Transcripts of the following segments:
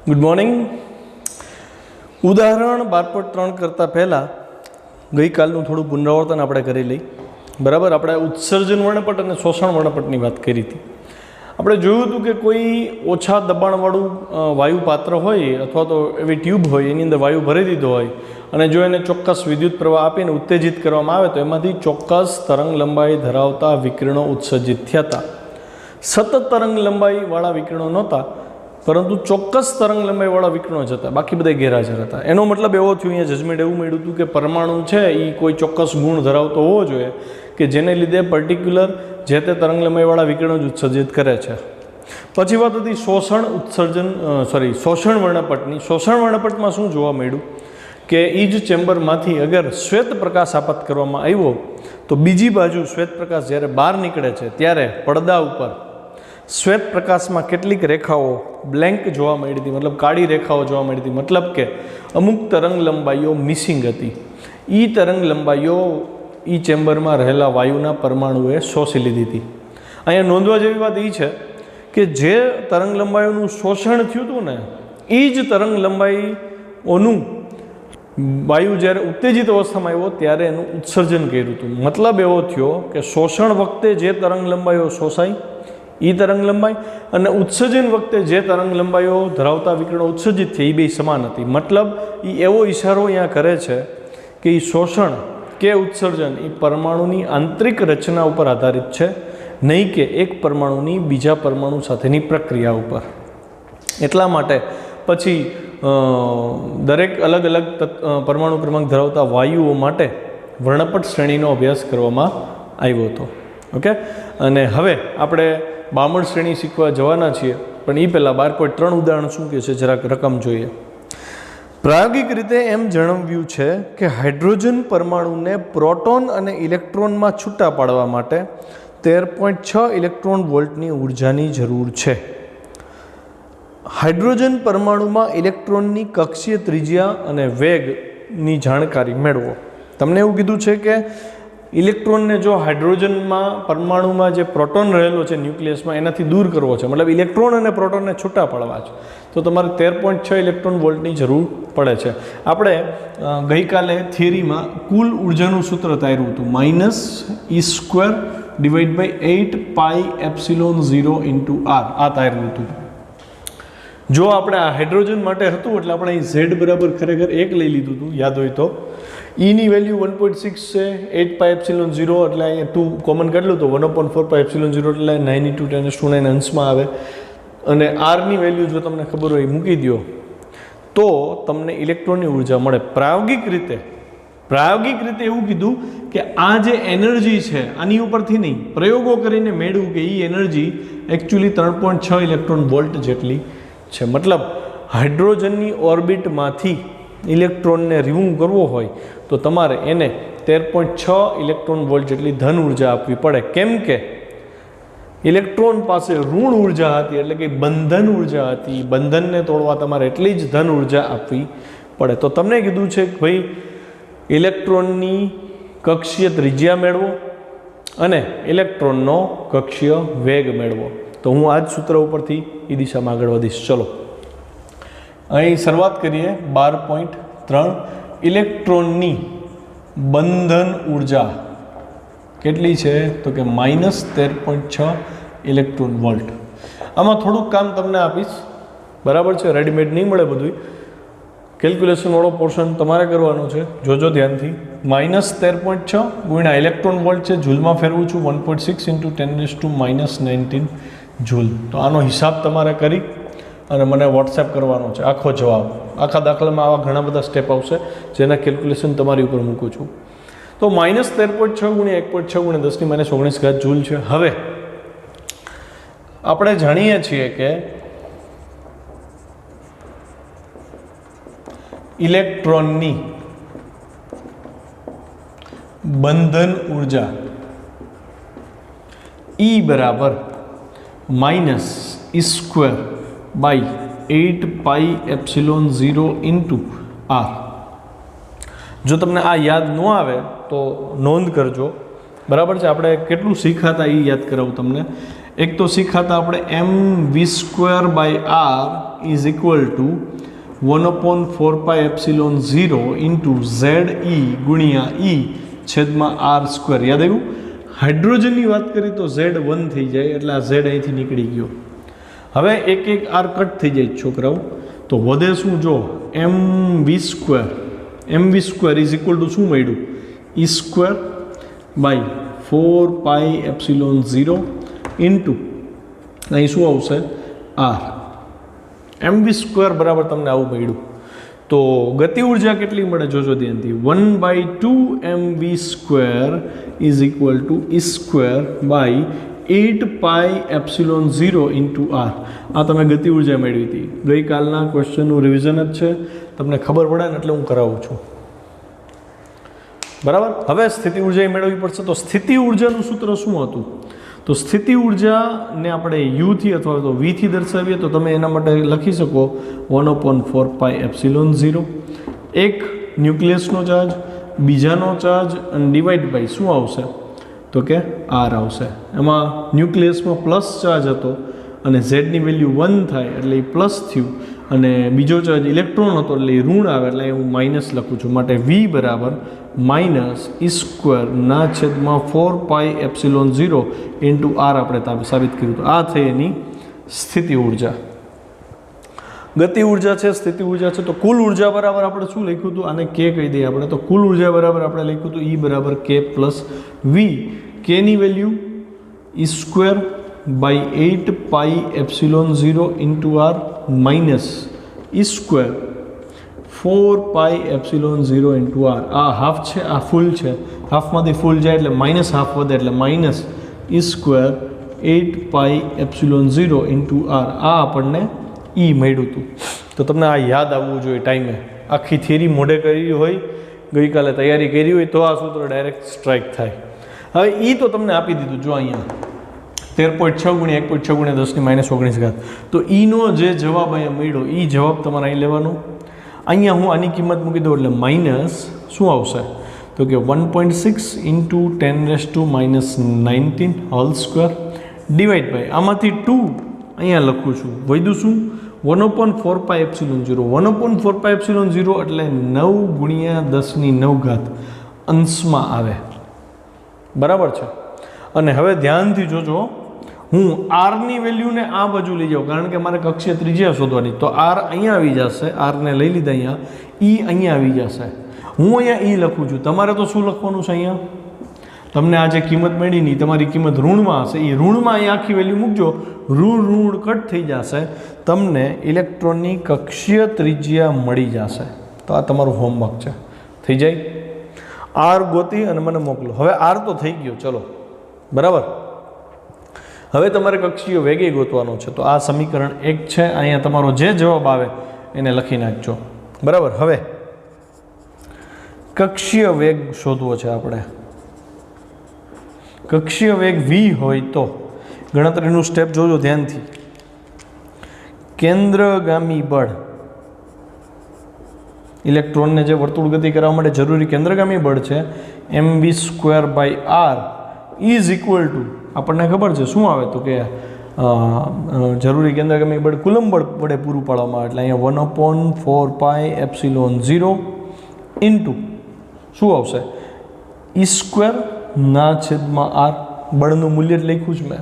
Good morning. ઉદાહરણ 12.3 કરતાં પહેલાં ગઈકાલનું થોડું પુનરાવર્તન આપણે કરી લઈ. બરાબર, આપણે ઉત્સર્જન વર્ણપટ અને શોષણ વર્ણપટની વાત કરી હતી. આપણે જોયું હતું કે કોઈ ઓછા દબાણવાળું વાયુ પાત્ર હોય અથવા તો એવી ટ્યુબ હોય, એની અંદર વાયુ ભરી દીધો હોય અને જો એને ચોક્કસ વિદ્યુત પ્રવાહ આપીને ઉત્તેજિત કરવામાં આવે તો એમાંથી ચોક્કસ તરંગ લંબાઈ ધરાવતા વિકિરણો ઉત્સર્જિત થયા હતા. સતત તરંગ લંબાઈવાળા વિકિરણો નહોતા, પરંતુ ચોક્કસ તરંગ લંબાઈવાળા વિકિરણો જ હતા, બાકી બધા ગેરહાજર હતા. એનો મતલબ એવો થયો, અહીંયા જજમેન્ટ એવું મળ્યું હતું કે પરમાણુ છે એ કોઈ ચોક્કસ ગુણ ધરાવતો હોવો જોઈએ કે જેને લીધે પર્ટિક્યુલર જે તે તરંગ લંબાઈવાળા વિકિરણો જ ઉત્સર્જિત કરે છે. પછી વાત હતી શોષણ વર્ણપટની. શોષણ વર્ણપટમાં શું જોવા મળ્યું કે એ જ ચેમ્બરમાંથી અગર શ્વેત પ્રકાશ આપાત કરવામાં આવ્યો તો બીજી બાજુ શ્વેત પ્રકાશ જ્યારે બહાર નીકળે છે ત્યારે પડદા ઉપર શ્વેત પ્રકાશમાં કેટલીક રેખાઓ બ્લેન્ક જોવા મળી હતી, મતલબ કાળી રેખાઓ જોવા મળી હતી. મતલબ કે અમુક તરંગ લંબાઈઓ મિસિંગ હતી. એ તરંગ લંબાઈઓ એ ચેમ્બરમાં રહેલા વાયુના પરમાણુએ શોષી લીધી હતી. અહીંયા નોંધવા જેવી વાત એ છે કે જે તરંગ લંબાઈઓનું શોષણ થયું હતું ને, એ જ તરંગ લંબાઈઓનું વાયુ જ્યારે ઉત્તેજિત અવસ્થામાં આવ્યો ત્યારે એનું ઉત્સર્જન કર્યું હતું. મતલબ એવો થયો કે શોષણ વખતે જે તરંગ લંબાઈઓ શોષાઈ એ તરંગ લંબાઈ અને ઉત્સર્જન વખતે જે તરંગ લંબાઈઓ ધરાવતા વિકિરણો ઉત્સર્જિત થઈ એ બે સમાન હતી. મતલબ એ એવો ઇશારો અહીંયા કરે છે કે એ શોષણ કે ઉત્સર્જન એ પરમાણુની આંતરિક રચના ઉપર આધારિત છે, નહીં કે એક પરમાણુની બીજા પરમાણુ સાથેની પ્રક્રિયા ઉપર. એટલા માટે પછી દરેક અલગ અલગ પરમાણુ ક્રમાંક ધરાવતા વાયુઓ માટે વર્ણપટ શ્રેણીનો અભ્યાસ કરવામાં આવ્યો હતો. ઓકે, અને હવે આપણે બામણ શ્રેણી શીખવા જવાના છીએ, પણ એ પહેલાં 12.3 ઉદાહરણ શું કહે છે જરાક રકમ જોઈએ. પ્રાયોગિક રીતે એમ જણાવ્યું છે કે હાઇડ્રોજન પરમાણુને પ્રોટોન અને ઇલેક્ટ્રોનમાં છૂટા પાડવા માટે 13.6 ઇલેક્ટ્રોન વોલ્ટની ઉર્જાની જરૂર છે. હાઇડ્રોજન પરમાણુમાં ઇલેક્ટ્રોનની કક્ષીય ત્રિજ્યા અને વેગની જાણકારી મેળવો. તમને એવું કીધું છે કે ઇલેક્ટ્રોનને જો હાઇડ્રોજનમાં પરમાણુમાં જે પ્રોટોન રહેલો છે ન્યુક્લિયસમાં એનાથી દૂર કરવો છે, મતલબ ઇલેક્ટ્રોન અને પ્રોટોનને છૂટા પાડવા છે, તો તમારે 13.6 ઇલેક્ટ્રોન વોલ્ટની જરૂર પડે છે. આપણે ગઈકાલે થિયરીમાં કુલ ઉર્જાનું સૂત્ર તાર્યું હતું -E²/8πε0 r આ તાર્યું હતું. જો આપણે આ હાઇડ્રોજન માટે હતું એટલે આપણે અહીં Z બરાબર ખરેખર 1 લઈ લીધું હતું, યાદ હોય તો. ની વેલ્યુ 1.6 છે, 8πε0 એટલે અહીંયા 2 કોમન કાઢલું તો 1/4πε0 એટલે 9 × 10⁹ અંશમાં આવે. અને આરની વેલ્યુ જો તમને ખબર હોય મૂકી દો તો તમને ઇલેક્ટ્રોનની ઉર્જા મળે. પ્રાયોગિક રીતે એવું કીધું કે આ જે એનર્જી છે આની ઉપરથી નહીં, પ્રયોગો કરીને મેળવ્યું કે એ એનર્જી એકચ્યુઅલી 3.6 ઇલેક્ટ્રોન વોલ્ટ જેટલી છે. મતલબ હાઇડ્રોજનની ઓર્બિટમાંથી ઇલેક્ટ્રોનને રિમૂવ કરવો હોય તો તમારે એને 13.6 ઇલેક્ટ્રોન વોલ્ટ જેટલી ધન ઉર્જા આપવી પડે. કેમ કે ઇલેક્ટ્રોન પાસે ઋણ ઉર્જા હતી, એટલે કે બંધન ઉર્જા હતી. બંધનને તોડવા તમારે એટલી જ ધન ઉર્જા આપવી પડે. તો તમને કીધું છે કે ભાઈ ઇલેક્ટ્રોનની કક્ષીય ત્રિજ્યા મેળવો અને ઇલેક્ટ્રોનનો કક્ષીય વેગ મેળવો. તો હું આ જ સૂત્ર ઉપરથી એ દિશામાં આગળ વધીશ. ચલો, અહીં શરૂઆત કરીએ 12.3. ઇલેક્ટ્રોનની બંધન ઉર્જા કેટલી છે તો કે -13.6 ઇલેક્ટ્રોન વોલ્ટ. આમાં થોડુંક કામ તમને આપીશ, બરાબર છે, રેડીમેડ નહીં મળે બધું. કેલ્ક્યુલેશનવાળો પોર્શન તમારે કરવાનો છે, જોજો ધ્યાનથી. -13.6 ગુણ્યા ઇલેક્ટ્રોન વોલ્ટ છે, જૂલમાં ફેરવું છું 1.6 × 10⁻⁹ જૂલ. તો આનો હિસાબ તમારે કરી અને મને વોટ્સએપ કરવાનો છે આખો જવાબ. આખા દાખલામાં આવા ઘણા બધા સ્ટેપ આવશે જેના કેલ્ક્યુલેશન તમારી ઉપર મૂકું છું. તો -13.6 ગુણ્યા 1.6 × 10⁻19 જૂલ છે. હવે આપણે જાણીએ છીએ કે ઇલેક્ટ્રોનની બંધન ઉર્જા E બરાબર -E²/8πε0 r. જો તમને આ યાદ ન આવે તો નોંધ કરજો, બરાબર છે. આપણે કેટલું શીખ્યા હતા એ યાદ કરાવું તમને. એક તો શીખ્યા હતા આપણે mv² r is equal to 1/4πε0 into ZE ગુણ્યા E છેદમાં R². યાદ આવ્યું? હાઇડ્રોજનની વાત કરીએ તો Z1 થઈ જાય એટલે આ Z અહીંથી નીકળી ગયો. હવે એક એક R કટ થઈ જાય છોકરાઓ, તો વધે શું? જો mv², mv² is equal two શું મળ્યું? E²/4πε0 ઇન્ટુ અહીં શું આવશે? R. mv² બરાબર તમને આવું મળ્યું. તો ગતિ ઉર્જા કેટલી મળે જોજો ધ્યાનથી. 1/2mv² is equal two E²/8πε0 into R. આ તમે ગતિ ઉર્જા મેળવી હતી. ગઈકાલના ક્વેશ્ચનનું રિવિઝન જ છે, તમને ખબર પડે ને એટલે હું કરાવું છું. બરાબર. હવે સ્થિતિ ઉર્જા મેળવવી પડશે. તો સ્થિતિ ઉર્જાનું સૂત્ર શું હતું? તો સ્થિતિ ઉર્જાને આપણે યુથી અથવા તો વીથી દર્શાવીએ તો તમે એના માટે લખી શકો 1/4πε0. એક ન્યુક્લિયસનો ચાર્જ, બીજાનો ચાર્જ અને ડિવાઈડ બાય શું આવશે? તો કે R આવશે. એમાં ન્યુક્લિયસમાં પ્લસ ચાર્જ હતો અને ઝેડની વેલ્યુ 1 થાય એટલે એ પ્લસ થયું, અને બીજો ચાર્જ ઇલેક્ટ્રોન હતો એટલે એ ઋણ આવે એટલે હું માઇનસ લખું છું. માટે V બરાબર -E²/4πε0 ઇન્ટુ R આપણે સાબિત કર્યું. તો આ થઈ એની સ્થિતિ ઉર્જા. ગતિ ઉર્જા છે, સ્થિતિ ઉર્જા છે. તો કુલ ઉર્જા બરાબર આપણે શું લખ્યું હતું? આને K કહી દઈએ આપણે. તો કુલ ઉર્જા બરાબર આપણે લખ્યું હતું E બરાબર K પ્લસ V. Kની value E²/8πε0 into R minus E²/4πε0 into R. આ હાફ છે, આ ફૂલ છે. હાફમાંથી ફૂલ જાય એટલે માઇનસ હાફ વધે એટલે માઇનસ E²/8πε0 ઇન્ટુ R. આ આપણને E મળ્યું હતું. તો તમને આ યાદ આવવું જોઈએ ટાઈમે. આખી થિયરી મોઢે કરી હોય, ગઈકાલે તૈયારી કરી હોય તો આ સૂત્ર ડાયરેક્ટ સ્ટ્રાઇક થાય. હવે E તો તમને આપી દીધું. જો અહીંયા 13.6 × 1.6 × 10⁻19. તો Eનો જે જવાબ અહીંયા મળ્યો એ જવાબ તમારે અહીં લેવાનો. અહીંયા હું આની કિંમત મૂકી દઉં એટલે માઇનસ શું આવશે? તો કે 1.6 × 10⁻19² ડિવાઈડ બાય આમાંથી 2 અહીંયા લખું છું. વધ્યું શું? 1/4πε0. 1/4πε0 એટલે 9 × 10⁹ અંશમાં આવે. બરાબર છે. અને હવે ધ્યાનથી જોજો, હું આરની વેલ્યુને આ બાજુ લઈ જાઉં કારણ કે મારે કક્ષીય ત્રિજ્યા શોધવાની. તો આર અહીંયા આવી જશે, આરને લઈ લીધા અહીંયા, ઈ અહીંયા આવી જશે. હું અહીંયા ઈ લખું છું. તમારે તો શું લખવાનું છે? અહીંયા તમને આ જે કિંમત મળી નહીં, તમારી કિંમત ઋણમાં હશે, એ ઋણમાં અહીંયા આખી વેલ્યુ મૂકજો. ઋણ કટ થઈ જશે, તમને ઇલેક્ટ્રોનની કક્ષીય ત્રિજ્યા મળી જશે. તો આ તમારું હોમવર્ક છે. થઈ જાય? આર ગોતી અને મને મોકલો. હવે આર તો થઈ ગયો, ચલો બરાબર. હવે તમારે કક્ષીય વેગે ગોતવાનો છે. તો આ સમીકરણ 1 છે. અહીંયા તમારો જે જવાબ આવે એને લખી નાખજો. બરાબર. હવે કક્ષીય વેગ શોધવો છે આપણે. કક્ષીય વેગ v હોય તો ગણતરીનું સ્ટેપ જોજો ધ્યાનથી. કેન્દ્રગામી બળ, ઇલેક્ટ્રોનને જે વર્તુળ ગતિ કરવા માટે જરૂરી કેન્દ્રગામી બળ છે mv²/r ઇઝ ઇક્વલ ટુ, આપણને ખબર છે શું આવે? તો કે જરૂરી કેન્દ્રગામી બળ કુલમ બળ વડે પૂરું પાડવામાં આવે એટલે અહીંયા 1/4πε0 ઇન્ટુ શું આવશે? E²/r. બળનું મૂલ્ય જ લખ્યું છે મેં.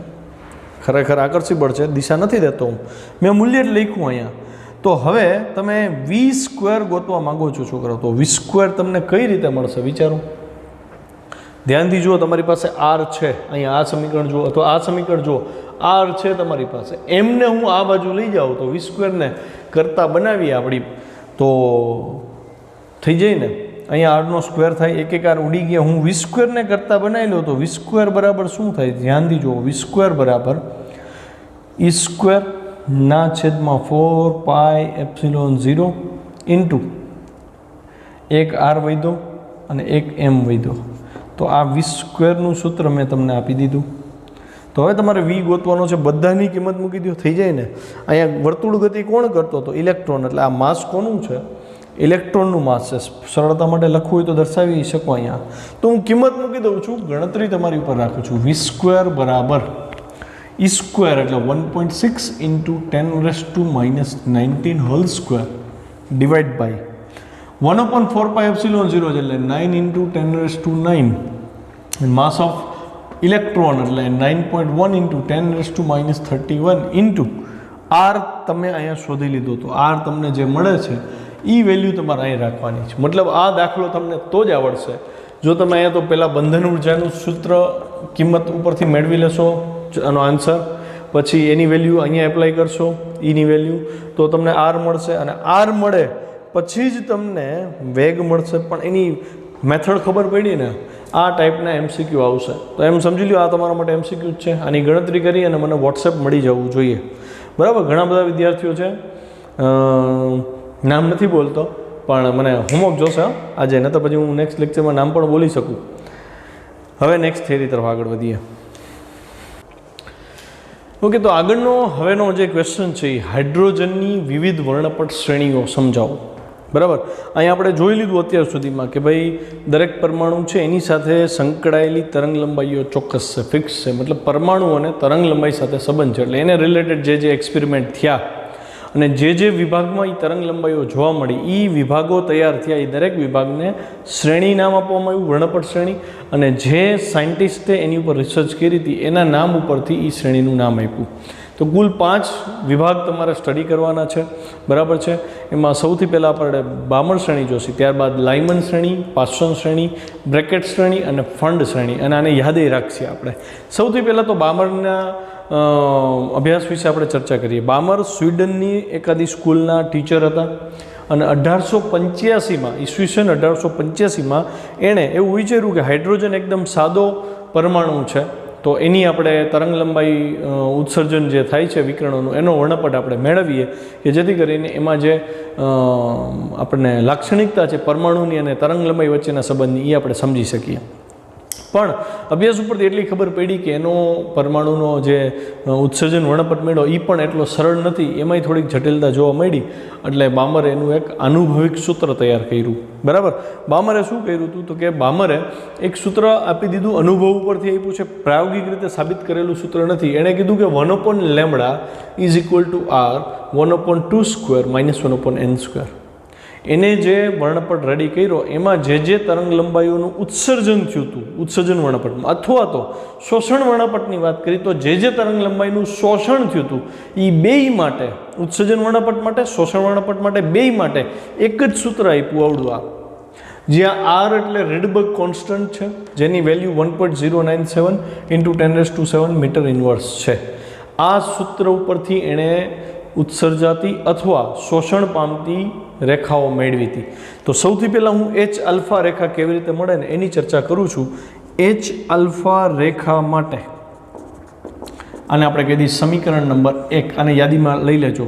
ખરેખર આકર્ષી બળ છે, દિશા નથી દેતો હું, મેં મૂલ્ય જ લખ્યું અહીંયા. તો હવે તમે v² ગોતવા માંગો છો છોકરાઓ. તો v² તમને કઈ રીતે મળશે વિચારો. ધ્યાનથી જુઓ, તમારી પાસે R છે, અહીંયા આ સમીકરણ જુઓ અથવા આ સમીકરણ જુઓ, R છે તમારી પાસે. એમને હું આ બાજુ લઈ જાઉં તો v² ને કરતા બનાવીએ આપણી તો થઈ જાય ને. અહીંયા R નો સ્ક્વેર થાય, એક એક R ઉડી ગયા. હું v² ને કરતા બનાવી લઉં તો v² બરાબર શું થાય? ધ્યાનથી જુઓ, v² બરાબર E²/4πε0 ઇન્ટુ એક R વધ્યો અને એક m વધ્યો. તો આ v² નું સૂત્ર મેં તમને આપી દીધું. તો હવે તમારે v ગોતવાનો છે. બધાની કિંમત મૂકી દો, થઈ જાય ને. અહીંયા વર્તુળ ગતિ કોણ કરતો હતો? ઇલેક્ટ્રોન. એટલે આ માસ કોનું છે? ઇલેક્ટ્રોનનું માસ છે. સરળતા માટે લખવું હોય તો દર્શાવી શકો અહીંયા. તો હું કિંમત મૂકી દઉં છું, ગણતરી તમારી ઉપર રાખું છું. v² બરાબર ई स्क्वायर એટલે 1.6 into 10⁻⁻19 whole square divide by 1/4πε0 એટલે 9 ઇન્ટુ 10⁻9 માસ ઓફ ઇલેક્ટ્રોન એટલે 9.1 ઇન્ટુ 10⁻31 ઇન્ટુ આર તમે અહીંયા શોધી લીધું તો આર તમને જે મળે છે એ વેલ્યુ તમારે અહીં રાખવાની છે. મતલબ આ દાખલો તમને તો જ આવડશે જો તમે અહીંયા તો પહેલાં બંધન ઉર્જાનું સૂત્ર કિંમત ઉપરથી મેળવી લેશો આનો આન્સર, પછી એની વેલ્યુ અહીંયા એપ્લાય કરશો એની વેલ્યુ તો તમને આર મળશે, અને આર મળે પછી જ તમને વેગ મળશે. પણ એની મેથડ ખબર પડી ને આ ટાઈપના MCQ આવશે. તો એમ સમજી લો આ તમારા માટે MCQ જ છે. આની ગણતરી કરી અને મને વોટ્સએપ મળી જવું જોઈએ. બરાબર, ઘણા બધા વિદ્યાર્થીઓ છે, નામ નથી બોલતો પણ મને હોમવર્ક જોશે આજે, નહીં તો પછી હું નેક્સ્ટ લેક્ચરમાં નામ પણ બોલી શકું. હવે નેક્સ્ટ થિયરી તરફ આગળ વધીએ. ઓકે, તો આગળનો હવેનો જે ક્વેશ્ચન છે એ હાઇડ્રોજનની વિવિધ વર્ણપટ શ્રેણીઓ સમજાવો. બરાબર, અહીંયા આપણે જોઈ લીધું અત્યાર સુધીમાં કે ભાઈ દરેક પરમાણુ છે એની સાથે સંકળાયેલી તરંગ લંબાઈઓ ચોક્કસ છે, ફિક્સ છે. મતલબ પરમાણુ અને તરંગ લંબાઈ સાથે સંબંધ છે, એટલે એને રિલેટેડ જે એક્સપેરિમેન્ટ થયા અને જે વિભાગમાં એ તરંગ લંબાઈઓ જોવા મળી એ વિભાગો તૈયાર થયા, એ દરેક વિભાગને શ્રેણી નામ આપવામાં આવ્યું, વર્ણપટ શ્રેણી. અને જે સાયન્ટિસ્ટે એની ઉપર રિસર્ચ કરી હતી એના નામ ઉપરથી એ શ્રેણીનું નામ આપ્યું. તો કુલ 5 વિભાગ તમારે સ્ટડી કરવાના છે. બરાબર છે, એમાં સૌથી પહેલાં આપણે બામર શ્રેણી જોશી, ત્યારબાદ લાયમન શ્રેણી, પાસ્સન શ્રેણી, બ્રેકેટ શ્રેણી અને ફંડ શ્રેણી. અને આને યાદ રાખીએ આપણે. સૌથી પહેલાં તો બામરના અભ્યાસ વિશે આપણે ચર્ચા કરીએ. બામર સ્વીડનની એકાદી સ્કૂલના ટીચર હતા અને 1885માં ઈસવીસન 1885માં એણે એવું વિચાર્યું કે હાઇડ્રોજન એકદમ સાદો પરમાણુ છે, તો એની આપણે તરંગ લંબાઈ ઉત્સર્જન જે થાય છે વિકિરણોનું એનો વર્ણપટ આપણે મેળવીએ કે જેથી કરીને એમાં જે આપણને લાક્ષણિકતા છે પરમાણુની અને તરંગ લંબાઈ વચ્ચેના સંબંધની એ આપણે સમજી શકીએ. પણ અભ્યાસ ઉપરથી એટલી ખબર પડી કે એનો પરમાણુનો જે ઉત્સર્જન વર્ણપટ મેળવ્યો એ પણ એટલો સરળ નથી, એમાંય થોડીક જટિલતા જોવા મળી. એટલે બામરે એનું એક આનુભવિક સૂત્ર તૈયાર કર્યું. બરાબર, બામરે શું કર્યું હતું તો કે બામરે એક સૂત્ર આપી દીધું, અનુભવ ઉપરથી આપ્યું છે, પ્રાયોગિક રીતે સાબિત કરેલું સૂત્ર નથી. એણે કીધું કે 1/λ is equal to R 1/2² - 1/n². એને જે વર્ણપટ રેડી કર્યો એમાં જે તરંગ લંબાઈઓનું ઉત્સર્જન થયું હતું ઉત્સર્જન વર્ણપટમાં, અથવા તો શોષણ વર્ણપટની વાત કરી તો જે તરંગ લંબાઈનું શોષણ થયું હતું એ બેય માટે, ઉત્સર્જન વર્ણપટ માટે, શોષણ વર્ણપટ માટે, બેય માટે એક જ સૂત્ર આપ્યું આવડું આ, જ્યાં આર એટલે રેડબર્ગ કોન્સ્ટન્ટ છે જેની વેલ્યુ 1.097 × 10⁻⁷ મીટર ઇન્વર્સ છે. આ સૂત્ર ઉપરથી એણે ઉત્સર્જાતી અથવા શોષણ પામતી રેખાઓ મેળવી હતી. તો સૌથી પહેલાં હું H આલ્ફા રેખા કેવી રીતે મળે ને એની ચર્ચા કરું છું. H આલ્ફા રેખા માટે આને આપણે કહી દઈએ સમીકરણ નંબર 1, આને યાદીમાં લઈ લેજો.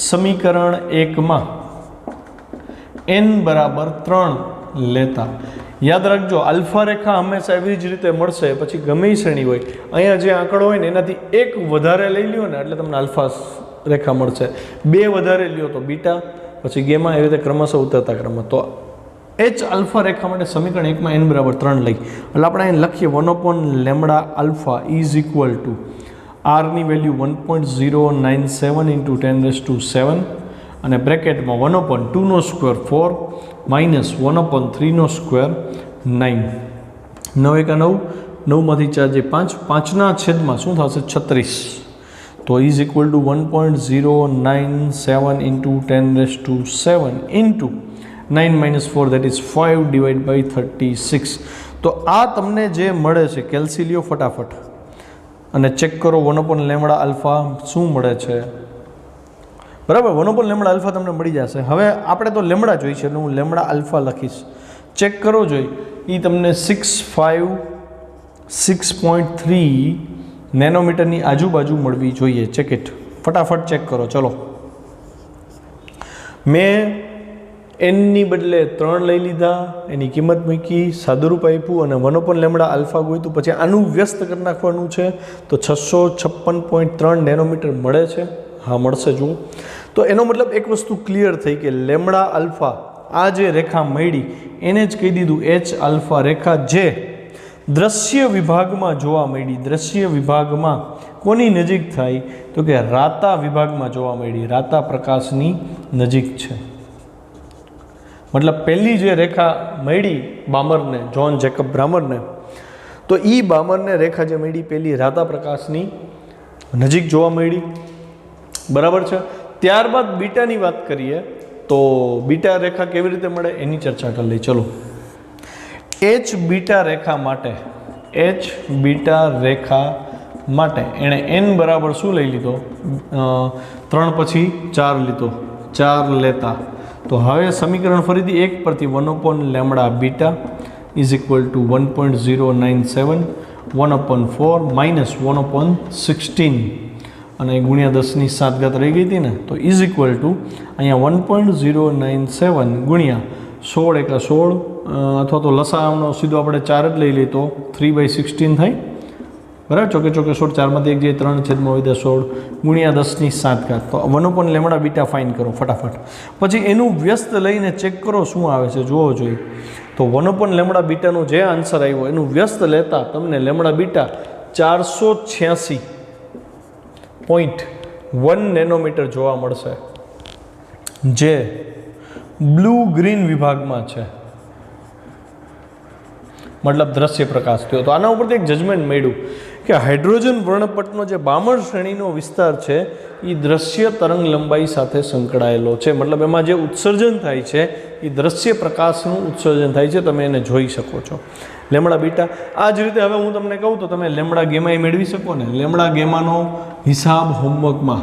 સમીકરણ 1માં n બરાબર 3 લેતા યાદ રાખજો આલ્ફા રેખા હંમેશા એવી જ રીતે મળશે, પછી ગમે શ્રેણી હોય અહીંયા જે આંકડો હોય ને એનાથી એક વધારે લઈ લ્યો ને એટલે તમને આલ્ફા રેખા મળશે, 2 વધારે લ્યો તો બીટા, પછી ગેમા, એવી રીતે ક્રમશઃ ઉતરતા ક્રમમાં. તો H આલ્ફા રેખા માટે સમીકરણ 1માં n બરાબર 3 લઈ એટલે આપણે અહીં લખીએ 1/λ આલ્ફા ઇઝ ઇક્વલ ટુ આરની વેલ્યુ 1.097 × 10⁻⁷ અને બ્રેકેટમાં 1/2² 4 - 1/3² 9. 9 × 9, 9માંથી 4 જે 5, 5ના છેદમાં શું થશે 36. તો is equal to 1.097 × 10⁻⁷ × 9 - 4 that is 5/36. તો આ તમને જે મળે છે કેલ્સી ફટાફટ અને ચેક કરો 1/λ આલ્ફા શું મળે છે. બરાબર, 1/λ આલ્ફા તમને મળી જશે. હવે આપણે તો લેમડા જોઈ છે એટલે હું લેમડા આલ્ફા લખીશ. ચેક કરો જોઈ એ તમને 6.3 નેનોમીટરની આજુબાજુ મળવી જોઈએ. ચેક ઇટ, ફટાફટ ચેક કરો. ચલો, મેં એનની બદલે 3 લઈ લીધા, એની કિંમત મૂકી, સાદુરૂપ આપ્યું અને 1/λ આલ્ફા ગોઈતું. પછી આનું વ્યસ્ત કરી નાખવાનું છે તો 656.3 નેનોમીટર મળે છે. હા, મળશે. જુઓ, તો એનો મતલબ એક વસ્તુ ક્લિયર થઈ કે લેમડા આલ્ફા આ જે રેખા મળી એને જ કહી દીધું H આલ્ફા રેખા, જે દ્રશ્ય વિભાગમાં જોવા મળી. દ્રશ્ય વિભાગમાં કોની નજીક થાય તો કે રાતા વિભાગમાં જોવા મળી, રાતા પ્રકાશની નજીક છે. મતલબ પહેલી જે રેખા મળી બામરને, જ્હોન જેકબ બ્રામરને, તો એ બામરને રેખા જે મળી પહેલી રાતા પ્રકાશની નજીક જોવા મળી. બરાબર છે. ત્યારબાદ બીટાની વાત કરીએ તો બીટા રેખા કેવી રીતે મળે એની ચર્ચા કરી લઈએ. ચલો, એચ બીટા રેખા માટે એણે એન બરાબર શું લઈ લીધો, 3 પછી 4 લીધો, 4 લેતા. તો હવે સમીકરણ ફરીથી 1 પરથી 1/λ beta is equal to 1.097 1/4 minus 1/16 અને ગુણ્યા 10⁷ રહી ગઈ હતી ને, તો ઇઝ ઇક્વલ ટુ અહીંયા 1.097 ગુણ્યા 16 × 16 અથવા તો લસાઅનો સીધો આપણે 4 જ લઈ લઈએ તો 3/16 થાય. બરાબર, ચોકે 16, 4માંથી 1 જાય 3/16 ગુણ્યા 10⁷. તો 1/λ બીટા ફાઇન કરો ફટાફટ. પછી એનું વ્યસ્ત લઈને ચેક કરો શું આવે છે, જોવો જોઈએ. તો 1/λ બીટાનો જે આન્સર આવ્યો એનું વ્યસ્ત લેતા તમને લેમડા બીટા 486.1 નેનોમીટર જોવા મળશે, જે બ્લુ ગ્રીન વિભાગમાં છે, મતલબ દ્રશ્ય પ્રકાશ થયો. તો આના ઉપરથી એક જજમેન્ટ મળ્યું કે હાઇડ્રોજન વર્ણપટનો જે બામર શ્રેણીનો વિસ્તાર છે એ દ્રશ્ય તરંગ લંબાઈ સાથે સંકળાયેલો છે. મતલબ એમાં જે ઉત્સર્જન થાય છે એ દ્રશ્ય પ્રકાશનું ઉત્સર્જન થાય છે, તમે એને જોઈ શકો છો. લેમડા બીટા આ જ રીતે હવે હું તમને કહું તો તમે લેમડા ગેમા મેળવી શકો ને. લેમડા ગેમાનો હિસાબ હોમવર્કમાં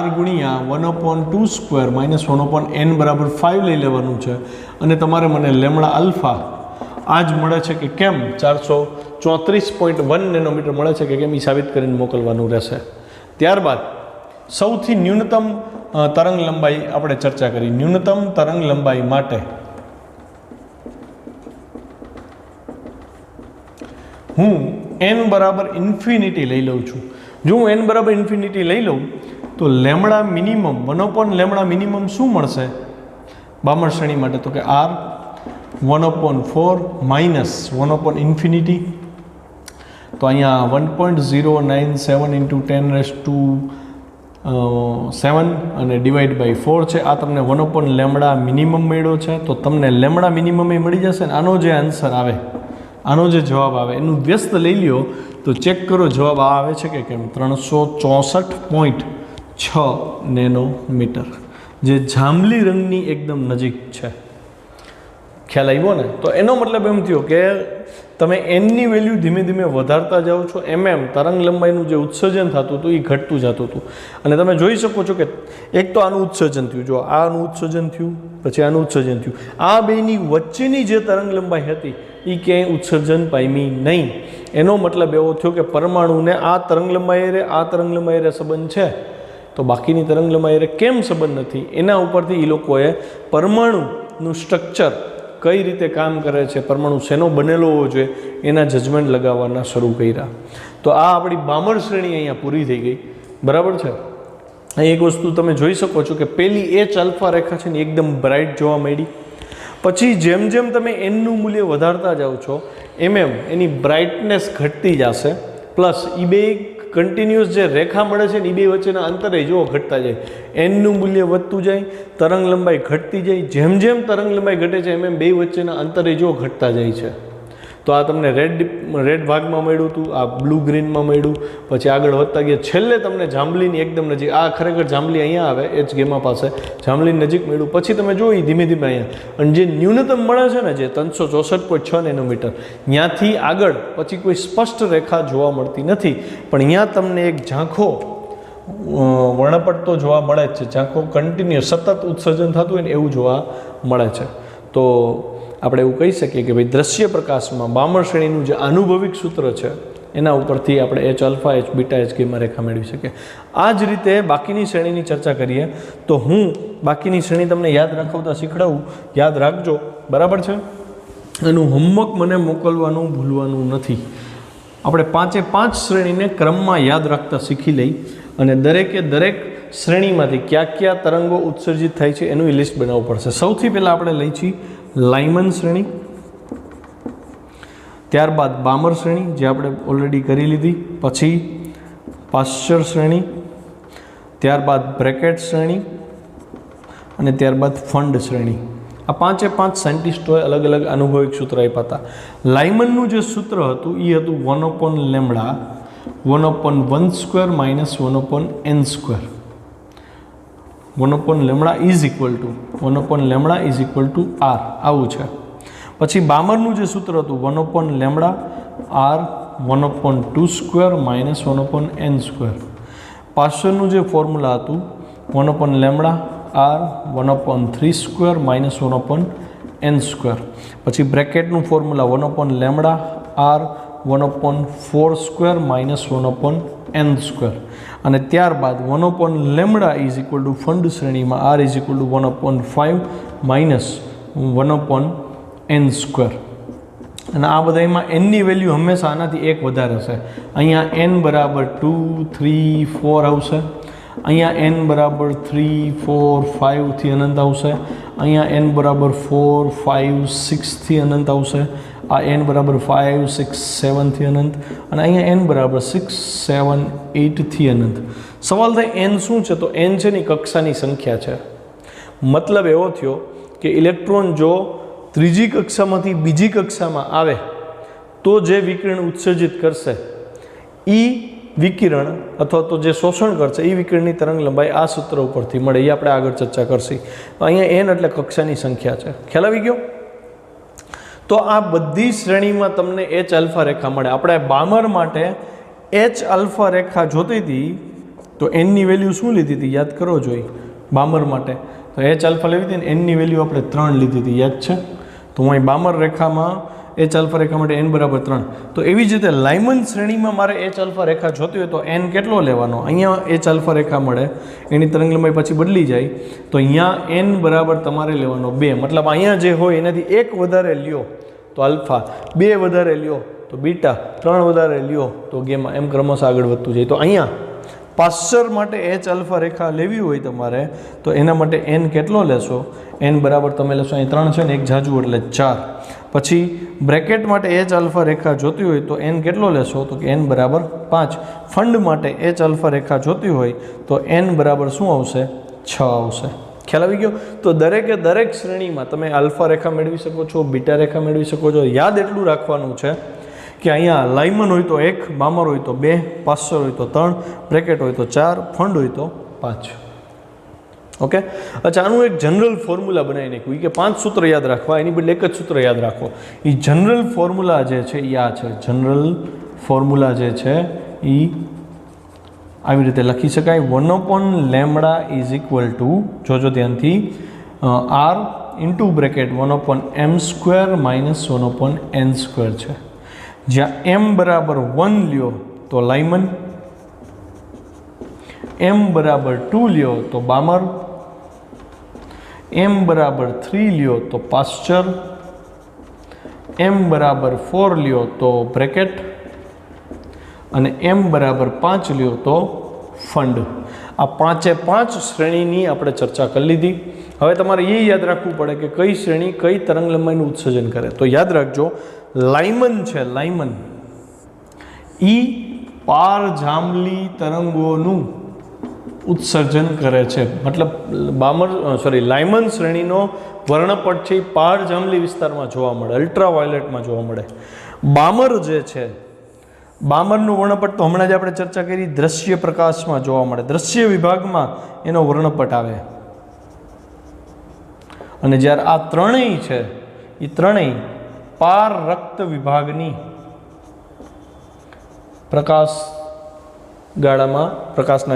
r ગુણ્યા 1/2² માઇનસ 1/n બરાબર 5 લઈ લેવાનું છે. અને તમારે મને લેમડા આલ્ફા આ જ મળે છે કે કેમ 434.1 નેનોમીટર મળે છે કે કેમ એ સાબિત કરીને મોકલવાનું રહેશે. ત્યારબાદ સૌથી ન્યૂનતમ તરંગ લંબાઈ આપણે ચર્ચા કરી. ન્યૂનતમ તરંગ લંબાઈ માટે હું n બરાબર ઇન્ફિનિટી લઈ લઉં છું. જો હું n બરાબર ઇન્ફિનિટી લઈ લઉં તો લેમડા મિનિમમ 1/λ મિનિમમ શું મળશે બામર શ્રેણી માટે, તો કે r 1/4 માઇનસ 1/∞. તો અહીંયા 1.097 × 10⁷ અને ડિવાઈડ બાય 4 છે. આ તમને 1/λ મિનિમમ મળ્યો છે. તો તમને લેમડા મિનિમમ એ મળી જશે ને. આનો જે આન્સર આવે, આનો જે જવાબ આવે એનું વ્યસ્ત લઈ લ્યો તો ચેક કરો જવાબ આ આવે છે કે કેમ 364.6 નેનોમીટર, જે જાંબલી રંગની એકદમ નજીક છે. ખ્યાલ આવ્યો ને? તો એનો મતલબ એમ થયો કે તમે એનની વેલ્યુ ધીમે ધીમે વધારતા જાઓ છો, તરંગ લંબાઈનું જે ઉત્સર્જન થતું હતું એ ઘટતું જતું હતું. અને તમે જોઈ શકો છો કે એક તો આનું ઉત્સર્જન થયું, જો આનું ઉત્સર્જન થયું, પછી આનું ઉત્સર્જન થયું. આ બેની વચ્ચેની જે તરંગ લંબાઈ હતી એ ક્યાંય ઉત્સર્જન પામી નહીં. એનો મતલબ એવો થયો કે પરમાણુને આ તરંગ લંબાઈ સંબંધ છે, તો બાકીની તરંગ લંબાઈ કેમ સંબંધ નથી, એના ઉપરથી એ લોકોએ પરમાણુનું સ્ટ્રક્ચર કઈ રીતે કામ કરે છે, પરમાણુ શેનો બનેલો હોવો જોઈએ એના જજમેન્ટ લગાવવાના શરૂ કર્યા. તો આ આપણી બામર શ્રેણી અહીંયા પૂરી થઈ ગઈ. બરાબર છે. અહીં એક વસ્તુ તમે જોઈ શકો છો કે પેલી H આલ્ફા રેખા છે ને એકદમ બ્રાઇટ જોવા મળી. પછી જેમ જેમ તમે એનનું મૂલ્ય વધારતા જાઓ છો એની બ્રાઇટનેસ ઘટતી જશે. પ્લસ એ બે કન્ટિન્યુઅસ જે રેખા મળે છે ને એ બે વચ્ચેના અંતરે જો ઘટતા જાય, એનનું મૂલ્ય વધતું જાય, તરંગ લંબાઈ ઘટતી જાય. જેમ જેમ તરંગ લંબાઈ ઘટે છે એમ બે વચ્ચેના અંતરે જો ઘટતા જાય છે. તો આ તમને રેડ ભાગમાં મળ્યું હતું, આ બ્લુ ગ્રીનમાં મળ્યું, પછી આગળ વધતા ગયા છેલ્લે તમને જાંબલીની એકદમ નજીક, આ ખરેખર જાંબલી અહીંયા આવે એચ ગેમા પાસે, જાંબલીની નજીક મળ્યું. પછી તમે જુઓ ધીમે ધીમે અહીંયા અને જે ન્યૂનતમ મળે છે ને જે 364.6 નેનોમીટર, ત્યાંથી આગળ પછી કોઈ સ્પષ્ટ રેખા જોવા મળતી નથી. પણ અહીંયા તમને એક ઝાંખો વર્ણપટ તો જોવા મળે જ છે, ઝાંખો કન્ટિન્યુઅસ સતત ઉત્સર્જન થતું હોય ને એવું જોવા મળે છે. તો આપણે એવું કહી શકીએ કે ભાઈ દ્રશ્ય પ્રકાશમાં બામર શ્રેણીનું જે આનુભવિક સૂત્ર છે એના ઉપરથી આપણે H alpha, H beta, H gamma રેખા મેળવી શકીએ. આ જ રીતે બાકીની શ્રેણીની ચર્ચા કરીએ તો હું બાકીની શ્રેણી તમને યાદ રાખવતા શીખડાવું, યાદ રાખજો. બરાબર છે. એનું હોમવર્ક મને મોકલવાનું ભૂલવાનું નથી. આપણે 5 શ્રેણીને ક્રમમાં યાદ રાખતા શીખી લઈ અને દરેક શ્રેણીમાંથી કયા તરંગો ઉત્સર્જિત થાય છે એનું લિસ્ટ બનાવવું પડશે. સૌથી પહેલાં આપણે લઈ છીએ લાઇમન શ્રેણી. ત્યારબાદ બામર શ્રેણી જે આપણે ઓલરેડી કરી લીધી, પછી પાશ્ચર શ્રેણી, ત્યારબાદ બ્રેકેટ શ્રેણી અને ત્યારબાદ ફંડ શ્રેણી. આ પાંચે પાંચ સાયન્ટિસ્ટોએ અલગ અલગ અનુભવિક સૂત્ર આપ્યા હતા. લાઇમનનું જે સૂત્ર હતું એ હતું 1/λ 1/1² minus 1/n². 1/λ is equal to r આવું છે. પછી બામરનું જે સૂત્ર હતું 1/λ r 1/2² માઇનસ 1/n². પાશ્ચરનું જે ફોર્મ્યુલા હતું 1/λ r 1/3² માઇનસ 1/n². પછી બ્રેકેટનું ફોર્મ્યુલા 1/λ r 1/4² માઇનસ 1/n². અને ત્યારબાદ 1/λ ઇઝ ઇક્વલ ટુ ફંડ શ્રેણીમાં r is equal two 1/5 minus 1/n². અને આ બધામાં એનની વેલ્યુ હંમેશા આનાથી એક વધારે હશે. અહીંયા n બરાબર 2, 3, 4 આવશે. અહીંયા n બરાબર 3, 4, 5 થી અનંત આવશે. અહીંયા n બરાબર 4, 5, 6 થી અનંત આવશે. આ n બરાબર 5, 6, 7 થી અનંત. અને અહીંયા n બરાબર 6, 7, 8 થી અનંત. સવાલ થાય n શું છે? તો n છે ની કક્ષાની સંખ્યા છે. મતલબ એવો થયો કે ઇલેક્ટ્રોન જો ત્રીજી કક્ષામાંથી બીજી કક્ષામાં આવે તો જે વિકિરણ ઉત્સર્જિત કરશે એ વિકિરણ અથવા તો જે શોષણ કરશે એ વિકિરણની તરંગ લંબાઈ આ સૂત્ર ઉપરથી મળે. એ આપણે આગળ ચર્ચા કરશી. તો અહીંયા n એટલે કક્ષાની સંખ્યા છે. ખ્યાલ આવી ગયો? તો આ બધી શ્રેણીમાં તમને h આલ્ફા રેખા મળે. આપણે બામર માટે h આલ્ફા રેખા જોતી હતી તો n ની વેલ્યુ શું લીધી હતી? યાદ કરો જોઈ. બામર માટે તો h આલ્ફા લેવી હતી ને n ની વેલ્યુ આપણે 3 લીધી હતી. યાદ છે? તો હું અહીં બામર રેખામાં h આલ્ફા રેખા માટે n બરાબર 3. તો એવી જ રીતે લાઇમન શ્રેણીમાં મારે h આલ્ફા રેખા જોતી હોય તો n કેટલો લેવાનો? અહીંયા h આલ્ફા રેખા મળે, એની તરંગ લંબાઈ પછી બદલી જાય તો અહીંયા n બરાબર તમારે લેવાનો 2. મતલબ અહીંયા જે હોય એનાથી 1 વધારે લ્યો તો આલ્ફા, 2 વધારે લ્યો તો બીટા, 3 વધારે લ્યો તો ગેમા, એમ ક્રમશઃ આગળ વધતું જાય. તો અહીંયા પાશ્ચર માટે h આલ્ફા રેખા લેવી હોય તમારે તો એના માટે n કેટલો લેશો? n બરાબર તમે લેશો અહીં 3 છે ને એક જાજુ એટલે 4. પછી બ્રેકેટ માટે h આલ્ફા રેખા જોતી હોય તો n કેટલો લેશો? તો કે n બરાબર 5. ફંડ માટે h આલ્ફા રેખા જોતી હોય તો n બરાબર શું આવશે? 6 આવશે. ખ્યાલ આવી ગયો? તો દરેકે દરેક શ્રેણીમાં તમે આલ્ફા રેખા મેળવી શકો છો, બીટા રેખા મેળવી શકો છો. યાદ એટલું રાખવાનું છે કે અહીંયા લાઇમન હોય તો 1, બામર હોય તો 2, પાશ્ચર હોય તો 3, બ્રેકેટ હોય તો 4, ફંડ હોય તો 5. ઓકે? અચ્છા, આનું એક જનરલ ફોર્મ્યુલા બનાવી નાખ્યું કે 5 સૂત્ર યાદ રાખવા, એની બદલે એક જ સૂત્ર યાદ રાખો. એ જનરલ ફોર્મ્યુલા જે છે એ આ છે. જનરલ ફોર્મ્યુલા જે છે એ આવી રીતે લખી શકાય. 1/λ ઇઝ ઇક્વલ ટુ, જોજો ધ્યાનથી, r into bracket 1/m² minus 1/n² છે. જ્યાં m બરાબર 1 લ્યો તો લાઇમન, m બરાબર 2 લ્યો તો બામર, m બરાબર 3 લ્યો તો પાશ્ચર, m બરાબર 4 લ્યો તો બ્રેકેટ અને m બરાબર 5 લ્યો તો ફંડ. આ પાંચે પાંચ શ્રેણીની આપણે ચર્ચા કરી લીધી. હવે તમારે એ યાદ રાખવું પડે કે કઈ શ્રેણી કઈ તરંગ લંબાઈનું ઉત્સર્જન કરે. તો યાદ રાખજો, લાઇમન છે, લાઇમન ઈ પારજાંબલી તરંગોનું ઉત્સર્જન કરે છે. મતલબ લાઇમન શ્રેણીનો વર્ણપટ છે એ પારજાંબલી વિસ્તારમાં જોવા મળે, અલ્ટ્રાવાયોલેટમાં જોવા મળે. બામર જે છે, બામરનું વર્ણપટ તો હમણાં જ આપણે ચર્ચા કરી, દ્રશ્ય પ્રકાશમાં જોવા મળે, દ્રશ્ય વિભાગમાં એનો વર્ણપટ આવે. અને જ્યારે આ ત્રણેય છે એ ત્રણેય પાર રક્ત વિભાગની પ્રકાશના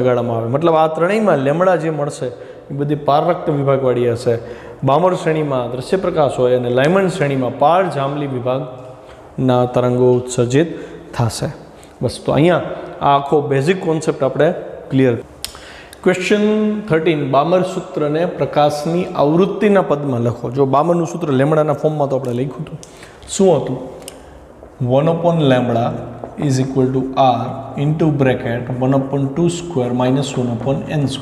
ગાળામાં આવે. મતલબ આ ત્રણેયમાં લેમડા જે મળશે એ બધી પાર રક્ત વિભાગવાળી હશે. બામર શ્રેણીમાં દ્રશ્ય પ્રકાશ હોય અને લાઇમન શ્રેણીમાં પાર જાંબલી વિભાગના તરંગો ઉત્સર્જિત થશે. બસ, તો અહીંયા આ આખો બેઝિક કોન્સેપ્ટ આપણે ક્લિયર. ક્વેશ્ચન 13, બામર સૂત્રને પ્રકાશની આવૃત્તિના પદમાં લખો. જો બામરનું સૂત્ર લેમડાના ફોર્મમાં તો આપણે લખ્યું હતું. શું હતું? 1/λ is equal to r into bracket 1/2² minus 1/n².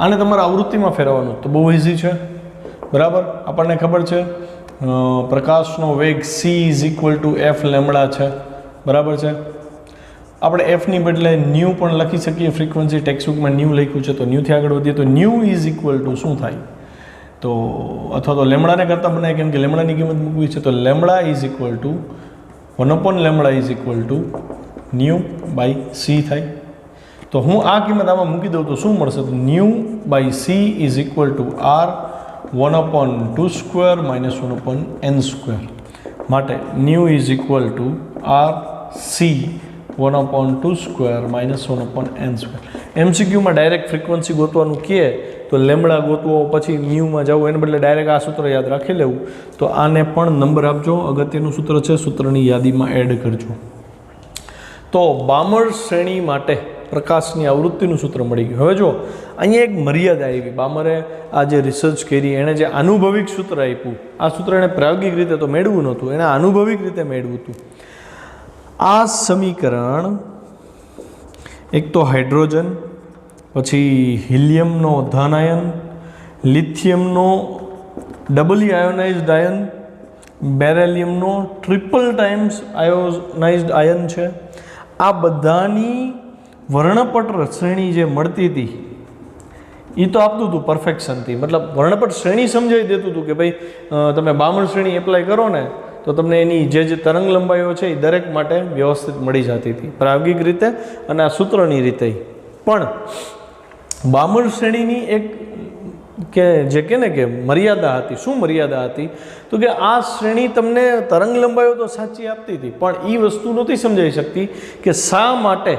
આને તમારે આવૃત્તિમાં ફેરવવાનું તો બહુ ઇઝી છે, બરાબર. આપણને ખબર છે પ્રકાશનો વેગ c is equal to f lambda છે, બરાબર છે. આપણે એફની બદલે ન્યૂ પણ લખી શકીએ, ફ્રીક્વન્સી ટેક્સ્ટબુકમાં ન્યૂ લખ્યું છે તો ન્યૂથી આગળ વધીએ તો ન્યૂ ઇઝ ઇક્વલ ટુ શું થાય, તો અથવા તો લેમડાને કરતાં બનાય, કેમ કે લેમડાની કિંમત મૂકવી છે, તો લેમડા ઇઝ ઇક્વલ ટુ 1/લેમડા is equal to nu by C થાય. તો હું આ કિંમત આમાં મૂકી દઉં તો શું મળશે, તો nu by C is equal to R 1/2² minus 1/n². માટે nu is equal to R C 1/2² minus 1/n². MCQમાં ડાયરેક્ટ ફ્રીક્વન્સી ગોતવાનું કહે તો લેમડા ગોતવો પછી ન્યૂમાં જવું, એને બદલે ડાયરેક્ટ આ સૂત્ર યાદ રાખી લેવું. તો આને પણ નંબર આપજો, અગત્યનું સૂત્ર છે, સૂત્રની યાદીમાં એડ કરજો. તો બામર શ્રેણી માટે પ્રકાશની આવૃત્તિનું સૂત્ર મળી ગયું. હવે જો અહીંયા એક મર્યાદા આવી, બામરે આ જે રિસર્ચ કરી એણે જે આનુભવિક સૂત્ર આપ્યું, આ સૂત્ર એણે પ્રાયોગિક રીતે તો મેળવું નહોતું, એણે આનુભવિક રીતે મેળવ્યું હતું. આ સમીકરણ એક તો હાઇડ્રોજન, પછી હિલિયમનો ધન આયન, લિથિયમનો ડબલી આયોનાઇઝડ આયન, બેરેલિયમનો ટ્રિપલ ટાઈમ્સ આયોનાઇઝડ આયન છે. આ બધાની વર્ણપટ શ્રેણી જે મળતી હતી એ તો આપતું હતું પરફેક્શનથી, મતલબ વર્ણપટ શ્રેણી સમજાવી દેતું હતું કે ભાઈ તમે બામણ શ્રેણી એપ્લાય કરો ને તો તમને એની જે તરંગ લંબાઈઓ છે એ દરેક માટે વ્યવસ્થિત મળી જતી હતી પ્રાયોગિક રીતે અને આ સૂત્રની રીતે. પણ બામણ શ્રેણીની એક કે જે કે ને કે મર્યાદા હતી. શું મર્યાદા હતી? તો કે આ શ્રેણી તમને તરંગ લંબાઈઓ તો સાચી આપતી હતી, પણ એ વસ્તુ નહોતી સમજાવી શકતી કે શા માટે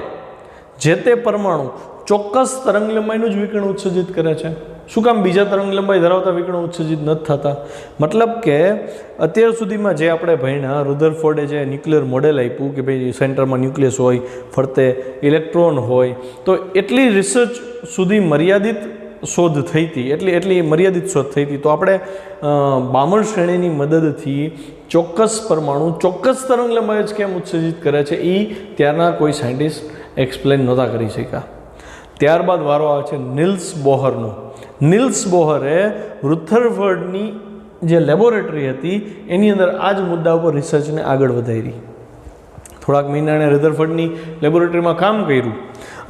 જે તે પરમાણુ ચોક્કસ તરંગ લંબાઈનું જ વિકર્ણ ઉત્સર્જિત કરે છે, શું કામ બીજા તરંગ લંબાઈ ધરાવતા વિકર્ણ ઉત્સર્જિત નથી થતા. મતલબ કે અત્યાર સુધીમાં જે આપણે ભણ્યા, રુધરફોર્ડે જે ન્યુક્લિયર મોડેલ આપ્યું કે ભાઈ સેન્ટરમાં ન્યુક્લિયસ હોય, ફરતે ઇલેક્ટ્રોન હોય, તો એટલી રિસર્ચ સુધી મર્યાદિત શોધ થઈ હતી, એટલી મર્યાદિત શોધ થઈ હતી. તો આપણે બામણ શ્રેણીની મદદથી ચોક્કસ પરમાણુ ચોક્કસ તરંગ લંબાઈ જ કેમ ઉત્સર્જિત કરે છે એ ત્યારના કોઈ સાયન્ટિસ્ટ એક્સપ્લેન નહોતા કરી શક્યા. ત્યારબાદ વારો આવે છે નિલ્સ બોહરનો. નિલ્સ બોહરે રુથરફર્ડની જે લેબોરેટરી હતી એની અંદર આ જ મુદ્દા ઉપર રિસર્ચને આગળ વધારી. થોડાક મહિના એણે રુથરફર્ડની લેબોરેટરીમાં કામ કર્યું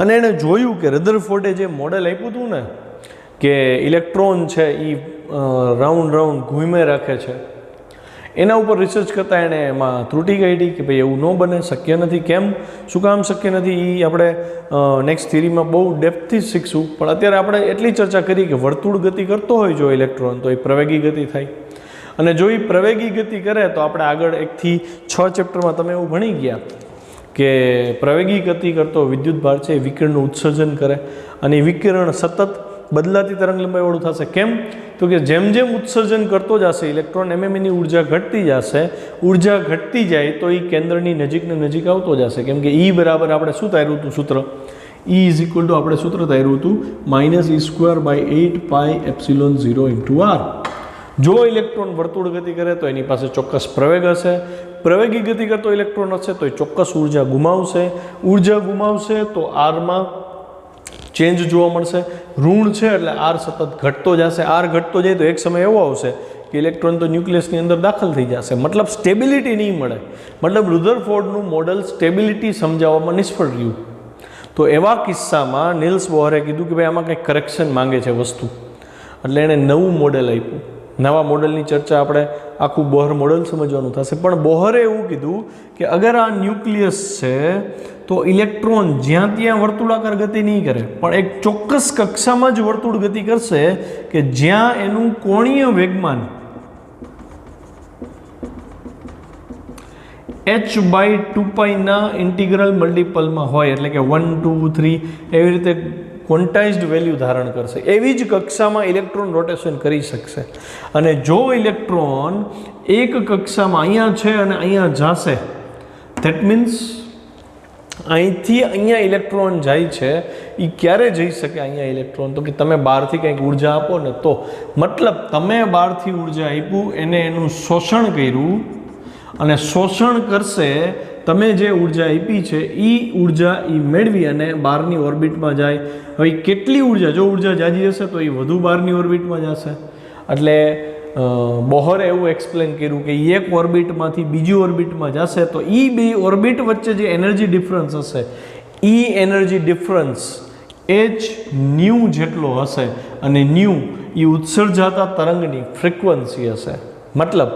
અને એણે જોયું કે રુથરફોર્ડે જે મોડેલ આપ્યું હતું ને કે ઇલેક્ટ્રોન છે એ રાઉન્ડ ઘૂમે રાખે છે, એના ઉપર રિસર્ચ કરતાં એણે એમાં ત્રુટિ કાઢી કે ભાઈ એવું ન બને, શક્ય નથી. કેમ, શું કામ શક્ય નથી એ આપણે નેક્સ્ટ થિયરીમાં બહુ ડેપ્થથી શીખશું. પણ અત્યારે આપણે એટલી ચર્ચા કરી કે વર્તુળ ગતિ કરતો હોય જો ઇલેક્ટ્રોન તો એ પ્રવેગી ગતિ થાય, અને જો એ પ્રવેગી ગતિ કરે તો આપણે આગળ 1 થી 6 ચેપ્ટરમાં તમે એવું ભણી ગયા કે પ્રવેગી ગતિ કરતો વિદ્યુત ભાર છે એ વિકિરણનું ઉત્સર્જન કરે અને એ વિકિરણ સતત બદલાતી તરંગ લંબાઈવાળું થશે. કેમ? તો કે જેમ જેમ ઉત્સર્જન કરતો જશે ઇલેક્ટ્રોન એમ એની ઉર્જા ઘટતી જશે. ઉર્જા ઘટતી જાય તો એ કેન્દ્રની નજીકને નજીક આવતો જશે, કેમ કે ઈ બરાબર આપણે શું તાર્યું હતું સૂત્ર, ઈ ઇઝ ઇક્વલ ટુ આપણે સૂત્ર તાર્યું હતું -e²/8πε0 × r. જો ઇલેક્ટ્રોન વર્તુળ ગતિ કરે તો એની પાસે ચોક્કસ પ્રવેગ હશે, પ્રવેગી ગતિ કરતો ઇલેક્ટ્રોન હશે તો એ ચોક્કસ ઉર્જા ગુમાવશે, ઉર્જા ગુમાવશે તો આરમાં ચેન્જ જોવા મળશે. ઋણ છે એટલે આર સતત ઘટતો જશે, આર ઘટતો જાય તો એક સમય એવો આવશે કે ઇલેક્ટ્રોન તો ન્યુક્લિયસની અંદર દાખલ થઈ જશે, મતલબ સ્ટેબિલિટી નહીં મળે. મતલબ રુધરફોર્ડનું મોડલ સ્ટેબિલિટી સમજાવવામાં નિષ્ફળ રહ્યું. તો એવા કિસ્સામાં નિલ્સ બોહરે કીધું કે ભાઈ આમાં કંઈક કરેક્શન માંગે છે વસ્તુ, એટલે એણે નવું મોડેલ આપ્યું. નવા મોડલની ચર્ચા આપણે આખું બોહર મોડલ સમજવાનું થશે. પણ બોહરે એવું કીધું કે અગર આ ન્યુક્લિયસ છે તો ઇલેક્ટ્રોન જ્યાં ત્યાં વર્તુળાકાર ગતિ નહીં કરે, પણ એક ચોક્કસ કક્ષામાં જ વર્તુળ ગતિ કરશે કે જ્યાં એનું કોણીય વેગમાન h/2π ઇન્ટિગ્રલ મલ્ટિપલમાં હોય, એટલે કે 1, 2, 3 એવી રીતે ક્વોન્ટાઇઝડ વેલ્યુ ધારણ કરશે. એવી જ કક્ષામાં ઇલેક્ટ્રોન રોટેશન કરી શકશે. અને જો ઇલેક્ટ્રોન એક કક્ષામાં અહીંયા છે અને અહીંયા જશે, ધેટ મીન્સ અહીંથી અહીંયા ઇલેક્ટ્રોન જાય છે, એ ક્યારે જઈ શકે અહીંયા ઇલેક્ટ્રોન? તો કે તમે બહારથી કંઈક ઉર્જા આપો ને તો, મતલબ તમે બહારથી ઉર્જા આપ્યું, એને એનું શોષણ કર્યું અને શોષણ કરશે, તમે જે ઉર્જા આપી છે એ ઉર્જા એ મેળવી અને બહારની ઓર્બિટમાં જાય. હવે કેટલી ઉર્જા, જો ઉર્જા જાજી હશે તો એ વધુ બહારની ઓર્બિટમાં જશે. એટલે બોહરે એવું એક્સપ્લેન કર્યું કે એક ઓર્બિટમાંથી બીજી ઓર્બિટમાં જશે તો એ બે ઓર્બિટ વચ્ચે જે એનર્જી ડિફરન્સ હશે એ એનર્જી ડિફરન્સ h ન્યુ જેટલો હશે અને ન્યુ એ ઉત્સર્જાતા તરંગની ફ્રીક્વન્સી હશે. મતલબ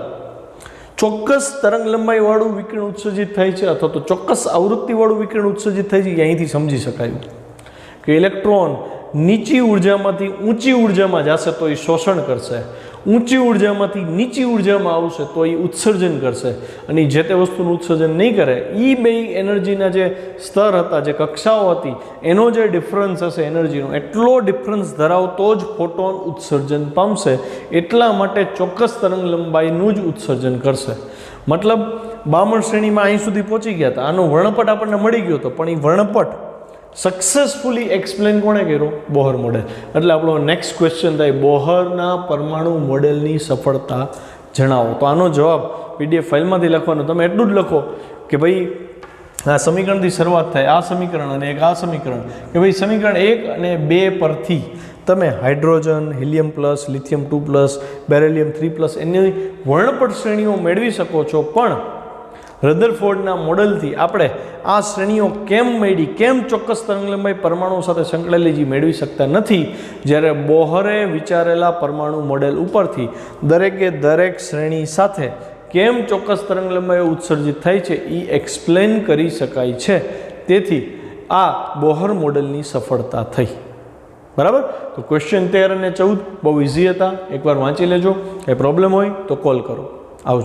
ચોક્કસ તરંગ લંબાઈવાળું વિકિરણ ઉત્સર્જિત થાય છે અથવા તો ચોક્કસ આવૃત્તિવાળું વિકિરણ ઉત્સર્જિત થાય છે એ અહીંથી સમજી શકાયું કે ઇલેક્ટ્રોન નીચી ઉર્જામાંથી ઊંચી ઉર્જામાં જશે તો એ શોષણ કરશે, ઊંચી ઉર્જામાંથી નીચી ઉર્જામાં આવશે તો એ ઉત્સર્જન કરશે અને જે તે વસ્તુનું ઉત્સર્જન નહીં કરે એ બે એનર્જીના જે સ્તર હતા, જે કક્ષાઓ હતી, એનો જે ડિફરન્સ હશે એનર્જીનો એટલો ડિફરન્સ ધરાવતો જ ફોટોન ઉત્સર્જન પામશે. એટલા માટે ચોક્કસ તરંગ લંબાઈનું જ ઉત્સર્જન કરશે. મતલબ 52 શ્રેણીમાં અહીં સુધી પહોંચી ગયા હતા. આનો વર્ણપટ આપણને મળી ગયો હતો પણ એ વર્ણપટ સક્સેસફુલી એક્સપ્લેન કોણે કર્યો? Bohr model. એટલે આપણો નેક્સ્ટ ક્વેશ્ચન થાય બોહરના પરમાણુ મોડેલની સફળતા જણાવો. તો આનો જવાબ PDF ફાઇલમાંથી લખવાનો. તમે એટલું જ લખો કે ભાઈ આ સમીકરણથી શરૂઆત થાય, આ સમીકરણ અને એક આ સમીકરણ, કે ભાઈ સમીકરણ 1 અને 2 પરથી તમે hydrogen, helium plus, lithium 2+, beryllium 3+, એની વર્ણપટ શ્રેણીઓ મેળવી શકો છો. પણ રધરફોર્ડના મોડલથી આપણે આ શ્રેણીઓ કેમ મળી, કેમ ચોક્કસ તરંગલંબાઈ પરમાણુ સાથે સંકળાયેલી જે મેળવી શકતા નથી, જ્યારે બોહરે વિચારેલા પરમાણુ મોડેલ ઉપરથી દરેકે દરેક શ્રેણી સાથે કેમ ચોક્કસ તરંગલંબાઈઓ ઉત્સર્જિત થાય છે એ એક્સપ્લેન કરી શકાય છે. તેથી આ બોહર મોડેલની સફળતા થઈ. બરાબર. તો ક્વેશ્ચન 13 અને 14 બહુ ઇઝી હતા. એકવાર વાંચી લેજો. કંઈ પ્રોબ્લેમ હોય તો કોલ કરો. આવજો.